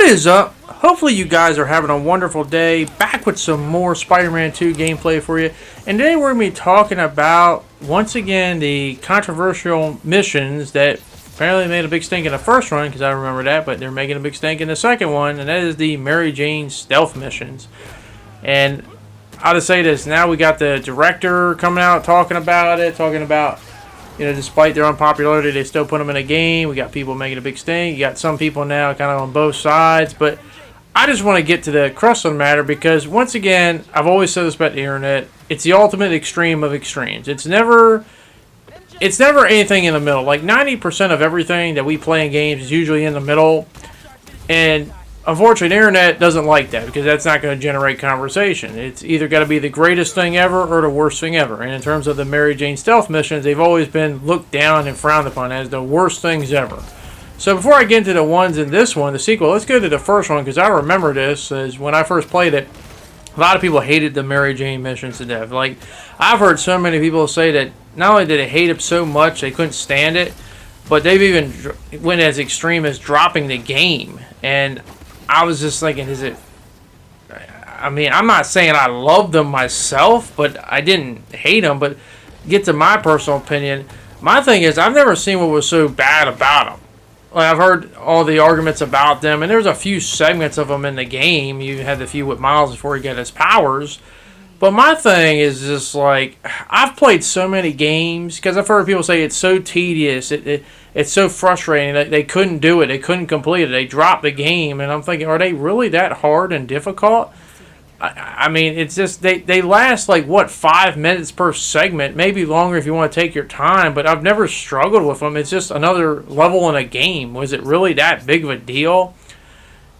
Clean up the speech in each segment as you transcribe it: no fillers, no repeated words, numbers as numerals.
is up? Hopefully you guys are having a wonderful day. Back with some more Spider-Man 2 gameplay for you. And today we're going to be talking about, once again, the controversial missions that apparently made a big stink in the first run, because I remember that, but they're making a big stink in the second one, and that is the Mary Jane stealth missions. And I'll just say this, now we got the director coming out talking about, despite their unpopularity, they still put them in a game. We got people making a big stink. You got some people now kind of on both sides. But I just want to get to the crux of the matter because, once again, I've always said this about the internet. It's the ultimate extreme of extremes. It's never anything in the middle. Like 90% of everything that we play in games is usually in the middle. And unfortunately, the internet doesn't like that because that's not going to generate conversation. It's either got to be the greatest thing ever or the worst thing ever. And in terms of the Mary Jane stealth missions, they've always been looked down and frowned upon as the worst things ever. So before I get into the ones in this one, the sequel, let's go to the first one because I remember this as when I first played it. A lot of people hated the Mary Jane missions to death. Like, I've heard so many people say that not only did they hate it so much they couldn't stand it, but they've even went as extreme as dropping the game. And I was just thinking, I'm not saying I loved them myself, but I didn't hate them. But get to my personal opinion, my thing is I've never seen what was so bad about them. Like, I've heard all the arguments about them, and there's a few segments of them in the game. You had the few with Miles before he got his powers. But my thing is just like, I've played so many games, because I've heard people say it's so tedious, it's so frustrating, they couldn't do it, they couldn't complete it, they dropped the game, and I'm thinking, are they really that hard and difficult? I mean, it's just, they last like, 5 minutes per segment, maybe longer if you want to take your time, but I've never struggled with them. It's just another level in a game. Was it really that big of a deal?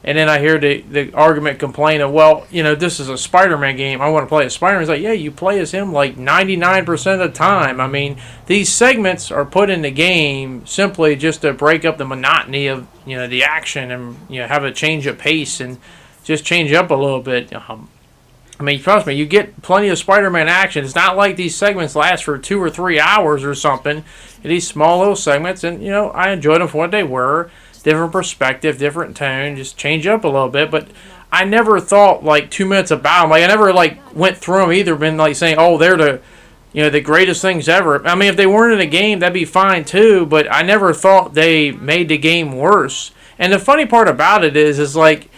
And then I hear the argument complaining, well, this is a Spider-Man game. I want to play as Spider-Man. It's like, yeah, you play as him like 99% of the time. I mean, these segments are put in the game simply just to break up the monotony of, the action and, have a change of pace and just change up a little bit. I mean, trust me, you get plenty of Spider-Man action. It's not like these segments last for 2 or 3 hours or something. These small little segments, and, I enjoyed them for what they were. Different perspective, different tone, just change up a little bit. But I never thought like 2 minutes about them. Like, I never went through them either. Been like saying, oh, they're the greatest things ever. I mean, if they weren't in a game, that'd be fine too. But I never thought they made the game worse. And the funny part about it is like,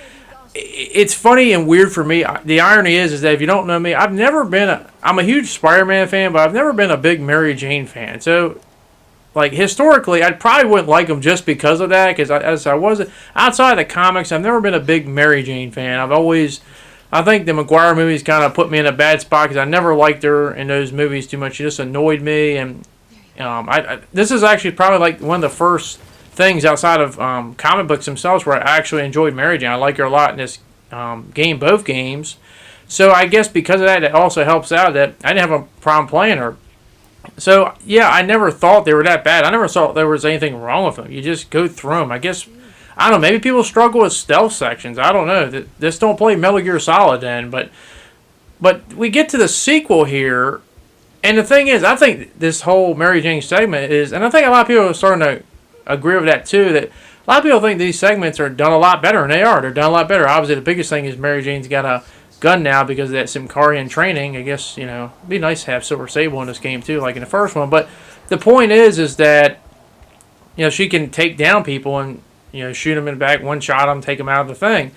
it's funny and weird for me. The irony is that if you don't know me, I'm a huge Spider-Man fan, but I've never been a big Mary Jane fan. So, like, historically, I probably wouldn't like them just because of that, because as I wasn't outside of the comics, I've never been a big Mary Jane fan. I think the Maguire movies kind of put me in a bad spot because I never liked her in those movies too much. She just annoyed me, and this is actually probably like one of the first things outside of comic books themselves where I actually enjoyed Mary Jane. I like her a lot in this game, both games. So I guess because of that, it also helps out that I didn't have a problem playing her. So, yeah, I never thought they were that bad. I never thought there was anything wrong with them. You just go through them. I guess, I don't know, maybe people struggle with stealth sections. I don't know. Just don't play Metal Gear Solid then. But we get to the sequel here, and the thing is, I think this whole Mary Jane segment is, and I think a lot of people are starting to agree with that too, that a lot of people think these segments are done a lot better, and they are. They're done a lot better. Obviously, the biggest thing is Mary Jane's got a gun now because of that Simkarian training. I guess, it'd be nice to have Silver Sable in this game too, like in the first one. But the point is that, she can take down people and, shoot them in the back, one-shot them, take them out of the thing.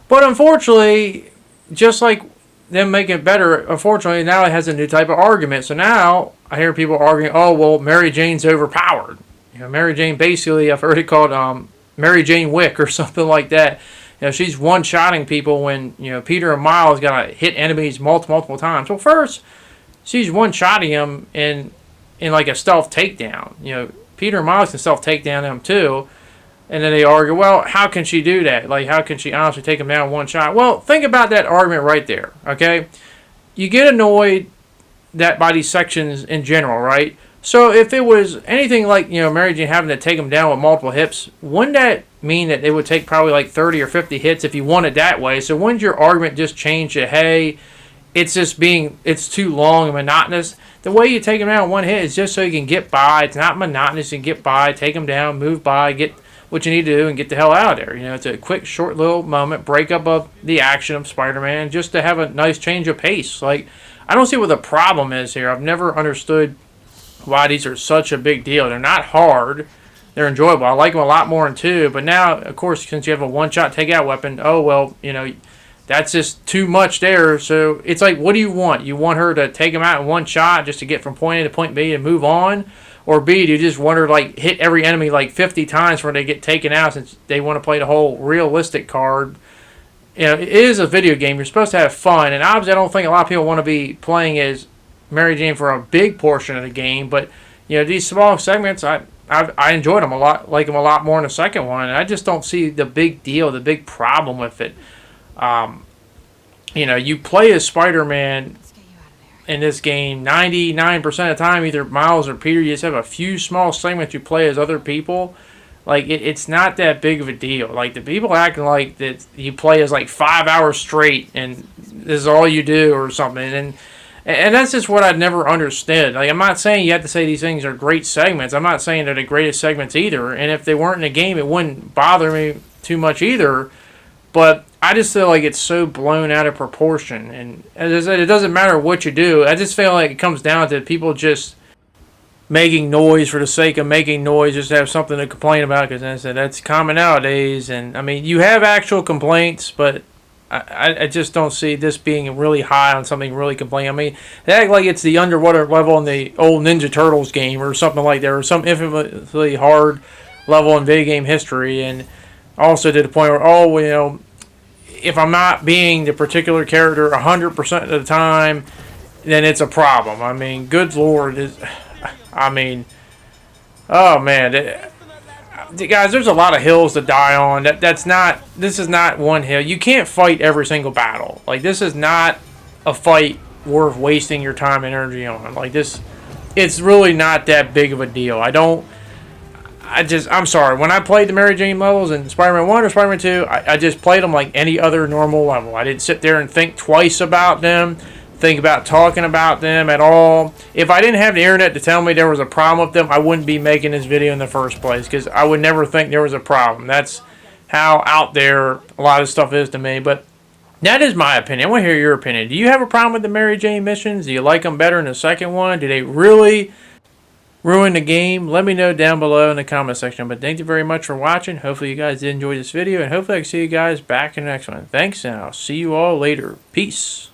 But unfortunately, just like them making it better, unfortunately, now it has a new type of argument. So now I hear people arguing, oh, well, Mary Jane's overpowered. Mary Jane, basically, I've heard it called Mary Jane Wick or something like that. She's one-shotting people when, Peter and Miles got to hit enemies multiple times. Well, first, she's one-shotting them in like a stealth takedown. Peter and Miles can stealth takedown them too. And then they argue, well, how can she do that? Like, how can she honestly take them down one shot? Well, think about that argument right there, okay? You get annoyed by these sections in general, right? So if it was anything like, Mary Jane having to take them down with multiple hits, wouldn't that mean that it would take probably like 30 or 50 hits if you want it that way? So wouldn't your argument just change to, hey, it's too long and monotonous? The way you take them down one hit is just so you can get by. It's not monotonous. You can get by, take them down, move by, get what you need to do and get the hell out of there. You know, it's a quick, short little moment, break up of the action of Spider-Man, just to have a nice change of pace. Like, I don't see what the problem is here. I've never understood why these are such a big deal. They're not hard. They're enjoyable. I like them a lot more in 2. But now, of course, since you have a one-shot takeout weapon, oh, well, you know, that's just too much there. So it's like, what do you want? You want her to take him out in one shot just to get from point A to point B and move on? Or B, do you just want her to like hit every enemy like 50 times before they get taken out, since they want to play the whole realistic card? You know, it is a video game. You're supposed to have fun. And obviously, I don't think a lot of people want to be playing as Mary Jane for a big portion of the game. But, you know, these small segments, I enjoyed them a lot, like them a lot more in the second one. And I just don't see the big deal, the big problem with it. You know, you play as Spider-Man in this game 99% of the time, either Miles or Peter. You just have a few small segments you play as other people. Like, it's not that big of a deal. Like, the people acting like that you play as like 5 hours straight and this is all you do or something. And that's just what I've never understood. Like, I'm not saying you have to say these things are great segments. I'm not saying they're the greatest segments either. And if they weren't in the game, it wouldn't bother me too much either. But I just feel like it's so blown out of proportion. And as I said, it doesn't matter what you do. I just feel like it comes down to people just making noise for the sake of making noise, just to have something to complain about. Because as I said, that's common nowadays. And, I mean, you have actual complaints, but I just don't see this being really high on something really complaining. I mean, they act like it's the underwater level in the old Ninja Turtles game or something like that, or some infamously hard level in video game history. And also to the point where, oh, you know, if I'm not being the particular character 100% of the time, then it's a problem. I mean, good Lord. I mean, oh, man. Guys, there's a lot of hills to die on. This is not one hill. You can't fight every single battle. Like, this is not a fight worth wasting your time and energy on. Like, this, it's really not that big of a deal. I'm sorry. When I played the Mary Jane levels in Spider-Man 1 or Spider-Man 2, I just played them like any other normal level. I didn't sit there and think twice about them, think about talking about them at all. If I didn't have the internet to tell me there was a problem with them, I wouldn't be making this video in the first place, because I would never think there was a problem. That's how out there a lot of stuff is to me. But that is my opinion. I want to hear your opinion. Do you have a problem with the Mary Jane missions? Do you like them better in the second one? Do they really ruin the game? Let me know down below in the comment section. But thank you very much for watching. Hopefully you guys did enjoy this video, and hopefully I can see you guys back in the next one. Thanks, and I'll see you all later. Peace.